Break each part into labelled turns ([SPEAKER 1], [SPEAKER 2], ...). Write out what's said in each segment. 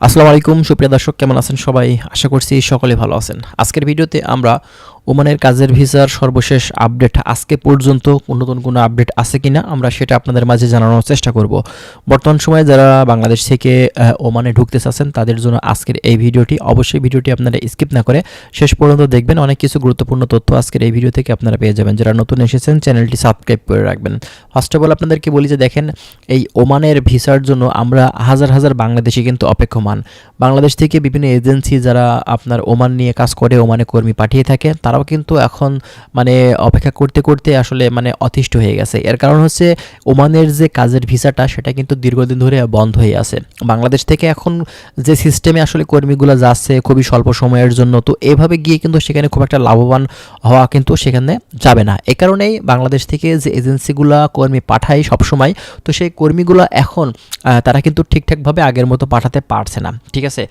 [SPEAKER 1] আসসালামু আলাইকুম সুপ্রিয় দর্শক, কেমন আছেন সবাই? আশা করছি সকলে ভালো আছেন। আজকের ভিডিওতে আমরা ওমানের কাজের ভিসার সর্বশেষ আপডেট, আজকে পর্যন্ত নতুন কোনো আপডেট আছে কিনা আমরা সেটা আপনাদের মাঝে জানানোর চেষ্টা করব। বর্তমান সময়ে যারা বাংলাদেশ থেকে ওমানে ঢুকতে চাচ্ছেন তাদের জন্য আজকের এই ভিডিওটি, অবশ্যই ভিডিওটি আপনারা স্কিপ না করে শেষ পর্যন্ত দেখবেন। অনেক কিছু গুরুত্বপূর্ণ তথ্য আজকের এই ভিডিও থেকে আপনারা পেয়ে যাবেন। যারা নতুন এসেছেন চ্যানেলটি সাবস্ক্রাইব করে রাখবেন। ফার্স্ট অফ অল আপনাদেরকে বলি যে দেখেন, এই ওমানের ভিসার জন্য আমরা হাজার হাজার বাংলাদেশি কিন্তু অপেক্ষমান। বাংলাদেশ থেকে বিভিন্ন এজেন্সি যারা আপনার ওমান নিয়ে কাজ করে, ওমানে কর্মী পাঠিয়ে থাকে, তারাও কিন্তু এখন মানে অপেক্ষা করতে করতে আসলে মানে অতিষ্ঠ হয়ে গেছে। এর কারণ হচ্ছে ওমানের যে কাজের ভিসাটা সেটা কিন্তু দীর্ঘদিন ধরে বন্ধ হয়ে আছে। বাংলাদেশ থেকে এখন যে সিস্টেমে আসলে কর্মীগুলো যাচ্ছে খুবই স্বল্প সময়ের জন্য, তো এভাবে গিয়ে কিন্তু সেখানে খুব একটা লাভবান হওয়া কিন্তু সেখানে যাবে না। এ কারণেই বাংলাদেশ থেকে যে এজেন্সিগুলো কর্মী পাঠায় সবসময়, তো সেই কর্মীগুলো এখন তারা কিন্তু ঠিকঠাকভাবে আগের মতো পাঠাতে পারছে না, ঠিক আছে।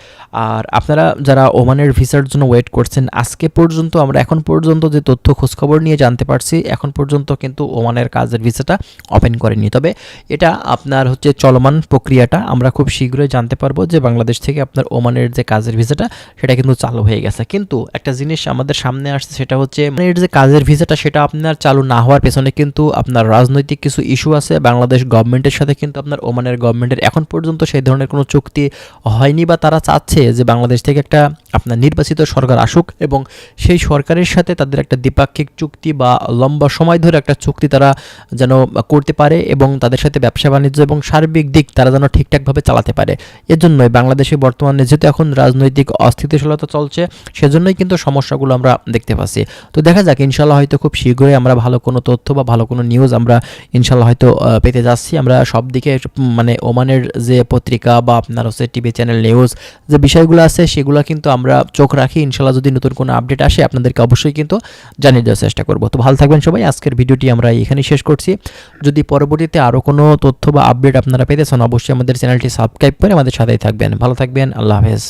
[SPEAKER 1] আর আপনারা যারা ওমানের ভিসার জন্য ওয়েট করছেন, আজকে পর্যন্ত আমরা এখন পর্যন্ত যে তথ্য খোঁজখবর নিয়ে জানতে পারছি, এখন পর্যন্ত কিন্তু ওমানের কাজের ভিসাটা ওপেন করেনি। তবে এটা আপনার হচ্ছে চলমান প্রক্রিয়াটা, আমরা খুব শীঘ্রই জানতে পারবো যে বাংলাদেশ থেকে আপনার ওমানের যে কাজের ভিসাটা সেটা কিন্তু চালু হয়ে গেছে। কিন্তু একটা জিনিস আমাদের সামনে আসছে, সেটা হচ্ছে ওমানের যে কাজের ভিসাটা সেটা আপনার চালু না হওয়ার পেছনে কিন্তু আপনার রাজনৈতিক কিছু ইস্যু আছে। বাংলাদেশ গভর্নমেন্টের সাথে কিন্তু আপনার ওমানের গভর্নমেন্টের এখন পর্যন্ত সেই ধরনের কোনো চুক্তি হয়নি, বা তারা চাচ্ছে যে বাংলাদেশ থেকে একটা আপনার নির্বাচিত সরকার আসুক এবং সেই সরকারের সাথে তাদের একটা দ্বিপাক্ষিক চুক্তি বা লম্বা সময় ধরে একটা চুক্তি তারা যেন করতে পারে এবং তাদের সাথে ব্যবসা বাণিজ্য এবং সার্বিক দিক তারা যেন ঠিকঠাকভাবে চালাতে পারে। এজন্যই বাংলাদেশে বর্তমানে যেহেতু এখন রাজনৈতিক অস্থিতিশীলতা চলছে, সেজন্যই কিন্তু সমস্যাগুলো আমরা দেখতে পাচ্ছি। তো দেখা যাক, ইনশাল্লাহ হয়তো খুব শীঘ্রই আমরা ভালো কোনো তথ্য বা ভালো কোনো নিউজ আমরা ইনশাল্লাহ হয়তো পেতে যাচ্ছি। আমরা সব দিকে মানে ওমানের যে পত্রিকা বা আপনার হচ্ছে টিভি চ্যানেল নিউজ যে বিষয়গুলো আছে সেগুলো কিন্তু আমরা চোখ রাখি। ইনশাল্লাহ যদি নতুন কোনো আপডেট আসে আপনাদেরকে অবশ্যই কিন্তু জানিয়ে দেওয়ার চেষ্টা করব। তো ভালো থাকবেন সবাই, আজকের ভিডিওটি আমরা এখানেই শেষ করছি। যদি পরবর্তীতে আরও কোনো তথ্য বা আপডেট আপনারা পেতে চান, অবশ্যই আমাদের চ্যানেলটি সাবস্ক্রাইব করে আমাদের সাথেই থাকবেন। ভালো থাকবেন, আল্লাহ হাফেজ।